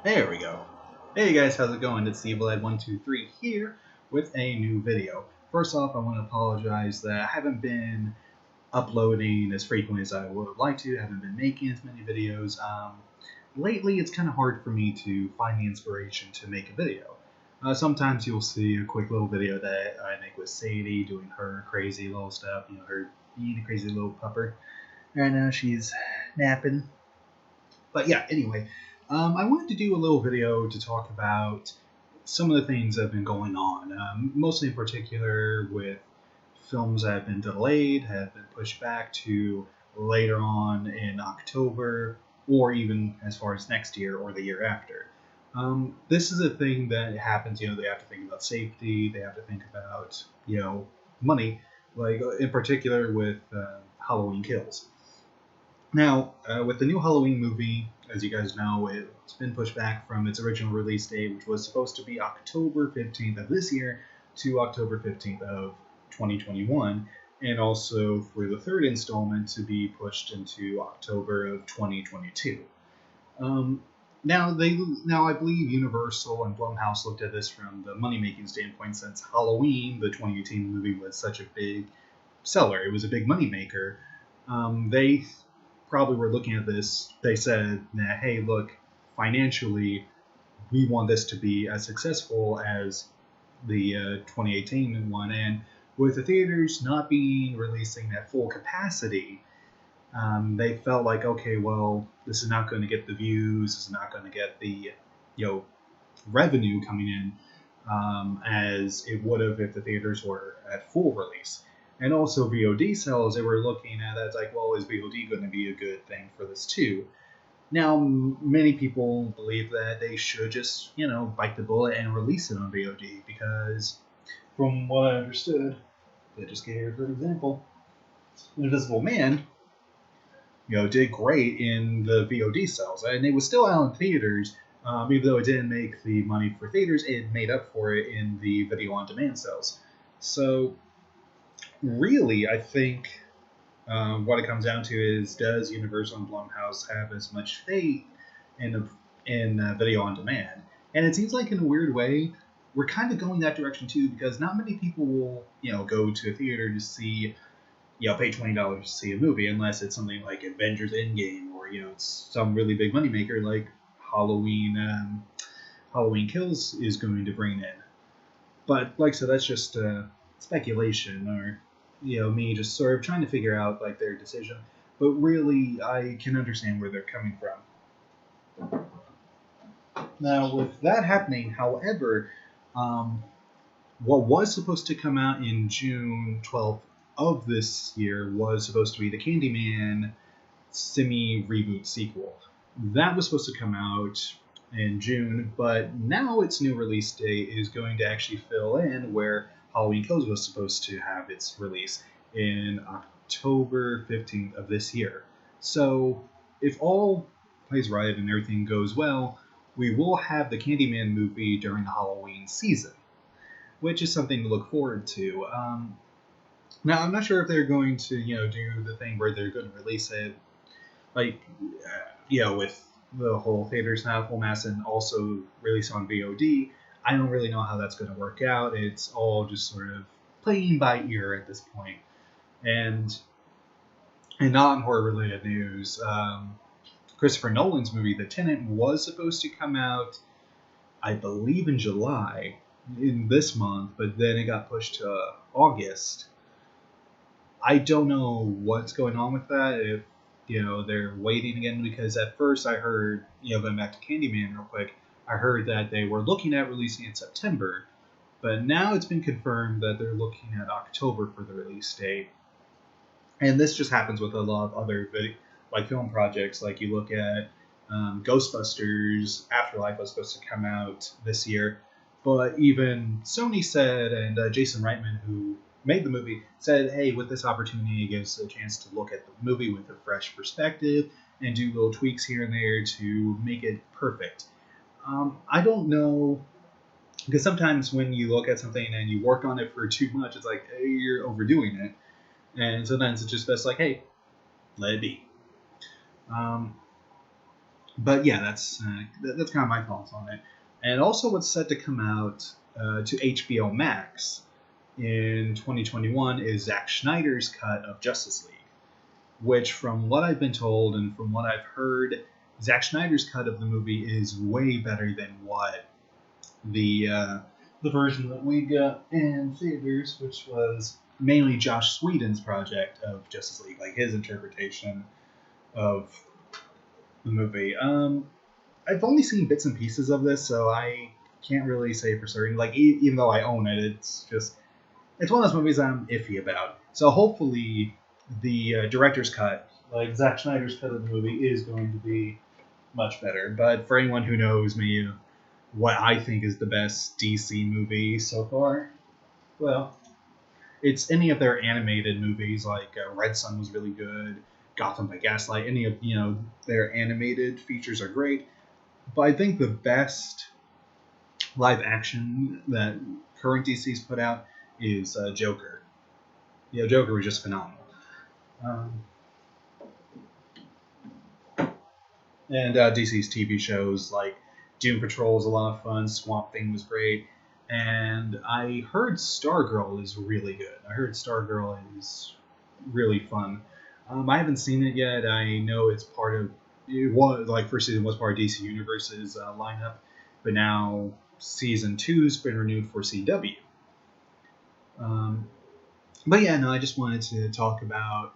There we go. Hey guys, how's it going? It's EvilEd123 here with a new video. First off, I want to apologize that I haven't been uploading as frequently as I would have liked to. I haven't been making as many videos. Lately, it's kind of hard for me to find the inspiration to make a video. Sometimes you'll see a quick little video that I make with Sadie doing her crazy little stuff, her being a crazy little pupper. Right now she's napping. But yeah, anyway, I wanted to do a little video to talk about some of the things that have been going on, mostly in particular with films that have been delayed, have been pushed back to later on in October, or even as far as next year or the year after. This is a thing that happens, they have to think about safety, they have to think about, money, like in particular with Halloween Kills. Now, with the new Halloween movie, as you guys know, it's been pushed back from its original release date, which was supposed to be October 15th of this year, to October 15th of 2021, and also for the third installment to be pushed into October of 2022. Now, I believe Universal and Blumhouse looked at this from the money-making standpoint, since Halloween, the 2018 movie, was such a big seller. It was a big moneymaker. They probably were looking at this. They said, nah, hey, look, financially, we want this to be as successful as the 2018 one. And with the theaters not being releasing at full capacity, they felt like, okay, well, this is not going to get the views, this is not going to get the revenue coming in as it would have if the theaters were at full release. And also VOD sales, they were looking at that like, well, is VOD going to be a good thing for this too? Now, many people believe that they should just, bite the bullet and release it on VOD because, from what I understood, they just gave a good example. Invisible Man, did great in the VOD sales, and it was still out in theaters. Even though it didn't make the money for theaters, it made up for it in the video on demand sales. So, really, I think what it comes down to is, does Universal and Blumhouse have as much faith in video on demand? And it seems like, in a weird way, we're kind of going that direction too, because not many people will, go to a theater to see, pay $20 to see a movie, unless it's something like Avengers Endgame, or it's some really big moneymaker like Halloween Kills is going to bring in. But like I said, that's just speculation, or me just sort of trying to figure out like their decision. But really, I can understand where they're coming from. Now, with that happening, however, what was supposed to come out in June 12th of this year was supposed to be the Candyman semi-reboot sequel. That was supposed to come out in June, but now its new release date is going to actually fill in where Halloween Kills was supposed to have its release in October 15th of this year. So, if all plays right and everything goes well, we will have the Candyman movie during the Halloween season, which is something to look forward to. Now, I'm not sure if they're going to, do the thing where they're going to release it, like, with the whole theaters now full mass and also release on VOD. I don't really know how that's going to work out. It's all just sort of playing by ear at this point. And not in horror-related news, Christopher Nolan's movie, The Tenant, was supposed to come out, I believe, in July, in this month, but then it got pushed to August. I don't know what's going on with that, if they're waiting again, because at first I heard, going back to Candyman real quick, I heard that they were looking at releasing it in September, but now it's been confirmed that they're looking at October for the release date. And this just happens with a lot of other film projects. Like you look at Ghostbusters Afterlife was supposed to come out this year, but even Sony said, and Jason Reitman, who made the movie, said, hey, with this opportunity, it gives a chance to look at the movie with a fresh perspective and do little tweaks here and there to make it perfect. I don't know, because sometimes when you look at something and you work on it for too much, it's like, hey, you're overdoing it. And sometimes it's just best like, hey, let it be. But yeah, that's kind of my thoughts on it. And also, what's set to come out to HBO Max in 2021 is Zack Snyder's cut of Justice League, which, from what I've been told and from what I've heard, Zack Snyder's cut of the movie is way better than what the version that we got in theaters, which was mainly Josh Whedon's project of Justice League, like his interpretation of the movie. I've only seen bits and pieces of this, so I can't really say for certain. Like, even though I own it, it's one of those movies I'm iffy about. So hopefully, the director's cut, like Zack Snyder's cut of the movie, is going to be much better. But for anyone who knows me, what I think is the best DC movie so far, well, it's any of their animated movies. Like Red Sun was really good, Gotham by Gaslight. Any of their animated features are great. But I think the best live action that current DC's put out is Joker. Joker was just phenomenal. And DC's TV shows like Doom Patrol is a lot of fun. Swamp Thing was great. And I heard Stargirl is really good. I heard Stargirl is really fun. I haven't seen it yet. I know it's part of first season was part of DC Universe's lineup, but now season 2's been renewed for CW. But yeah, no, I just wanted to talk about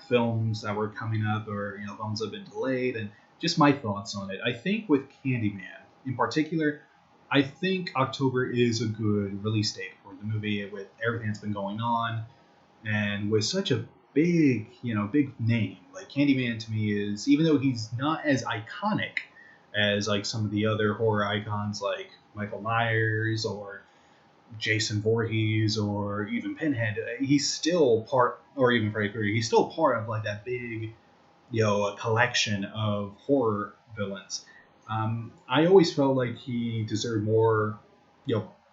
films that were coming up or films that have been delayed and just my thoughts on it. I think with Candyman in particular, I think October is a good release date for the movie with everything that's been going on and with such a big name. Like Candyman to me is, even though he's not as iconic as like some of the other horror icons like Michael Myers or Jason Voorhees or even Pinhead, he's still part, or even Freddy Krueger, he's still part of like that big, a collection of horror villains. I always felt like he deserved more,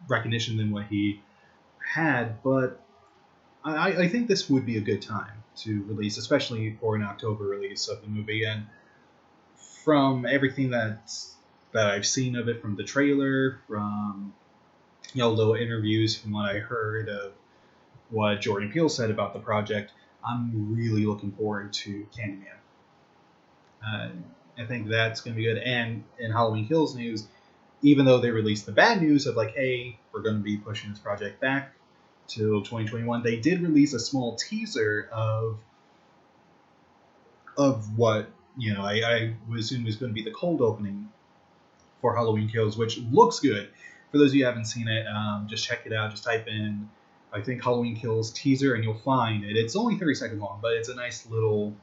recognition than what he had, but I think this would be a good time to release, especially for an October release of the movie. And from everything that I've seen of it, from the trailer, from little interviews, from what I heard of what Jordan Peele said about the project, I'm really looking forward to Candyman. I think that's going to be good. And in Halloween Kills news, even though they released the bad news of like, hey, we're going to be pushing this project back till 2021, they did release a small teaser of what I would assume is going to be the cold opening for Halloween Kills, which looks good. For those of you who haven't seen it, just check it out. Just type in, I think, Halloween Kills teaser, and you'll find it. It's only 30 seconds long, but it's a nice little,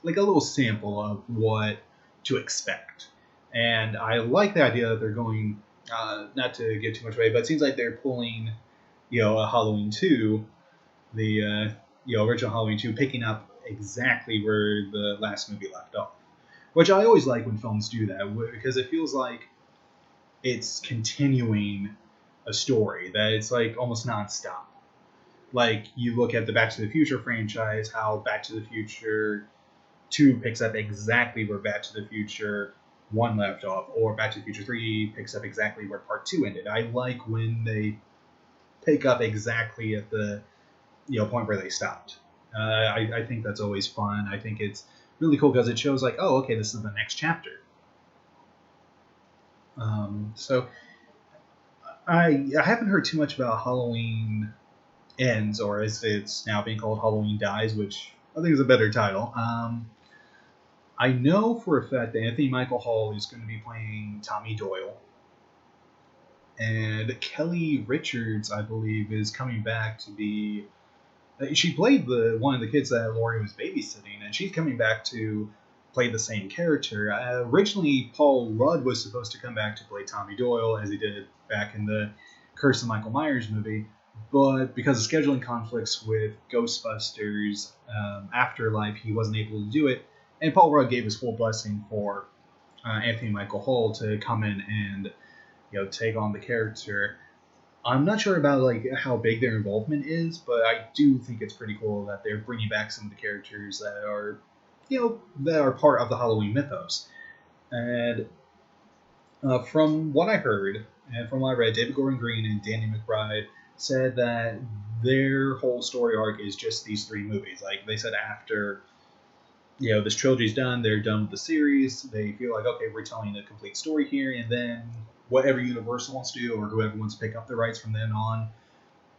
like a little sample of what to expect. And I like the idea that they're going, not to give too much away, but it seems like they're pulling, a Halloween 2, the original Halloween 2, picking up exactly where the last movie left off. Which I always like when films do that, because it feels like it's continuing a story, that it's like almost nonstop. Like you look at the Back to the Future franchise, how Back to the Future 2 picks up exactly where Back to the Future 1 left off, or Back to the Future 3 picks up exactly where Part 2 ended. I like when they pick up exactly at the point where they stopped. I think that's always fun. I think it's really cool because it shows like, oh, okay, this is the next chapter. So I haven't heard too much about Halloween Ends, or as it's now being called, Halloween Dies, which I think is a better title. I know for a fact that Anthony Michael Hall is going to be playing Tommy Doyle. And Kelly Richards, I believe, is coming back to be... She played one of the kids that Laurie was babysitting, and she's coming back to play the same character. Originally, Paul Rudd was supposed to come back to play Tommy Doyle, as he did back in the Curse of Michael Myers movie, but because of scheduling conflicts with Ghostbusters Afterlife, he wasn't able to do it, and Paul Rudd gave his full blessing for Anthony Michael Hall to come in and take on the character. I'm not sure about like how big their involvement is, but I do think it's pretty cool that they're bringing back some of the characters that are, that are part of the Halloween mythos. And from what I heard and from what I read, David Gordon Green and Danny McBride said that their whole story arc is just these three movies. Like they said, after this trilogy's done, they're done with the series. They feel like, okay, we're telling a complete story here, and then whatever Universal wants to do or whoever wants to pick up the rights from then on,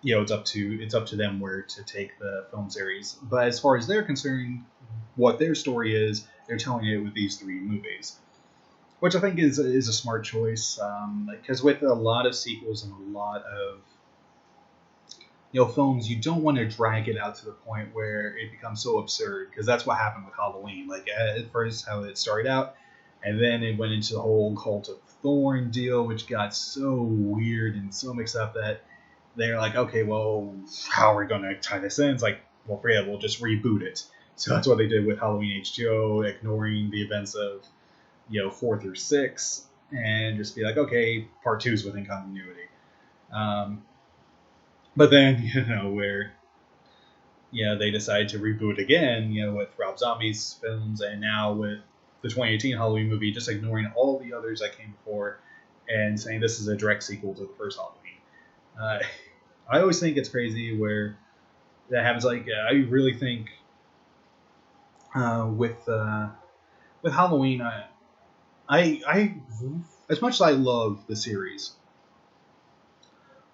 it's up to them where to take the film series. But as far as they're concerned, what their story is, they're telling it with these three movies, which I think is a smart choice. Because with a lot of sequels and a lot of films, you don't want to drag it out to the point where it becomes so absurd. Because that's what happened with Halloween. Like at first, how it started out, and then it went into the whole Cult of Thorn deal, which got so weird and so mixed up that they're like, okay, well, how are we going to tie this in? It's like, well, forget it, we'll just reboot it. So that's what they did with Halloween H2O, ignoring the events of 4 through 6, and just be like, okay, part 2 is within continuity. But then, where they decide to reboot again, with Rob Zombie's films, and now with the 2018 Halloween movie, just ignoring all the others that came before and saying this is a direct sequel to the first Halloween. I always think it's crazy where that happens. Like, I really think with Halloween, I as much as I love the series,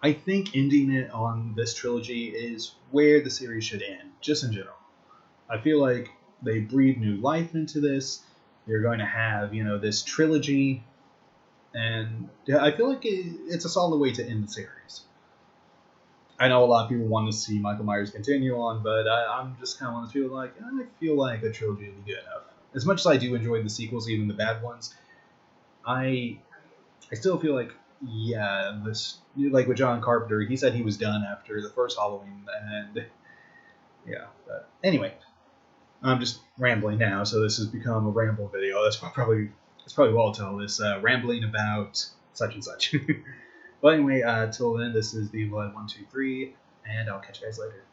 I think ending it on this trilogy is where the series should end, just in general. I feel like they breathe new life into this. You're going to have, this trilogy, and I feel like it's a solid way to end the series. I know a lot of people want to see Michael Myers continue on, but I'm just kind of want to feel like a trilogy would be good enough. As much as I do enjoy the sequels, even the bad ones, I still feel like, this, like with John Carpenter, he said he was done after the first Halloween, and but anyway, I'm just rambling now, so this has become a ramble video. That's probably what I'll tell this, rambling about such and such. But anyway, till then, this is the Blood 123, and I'll catch you guys later.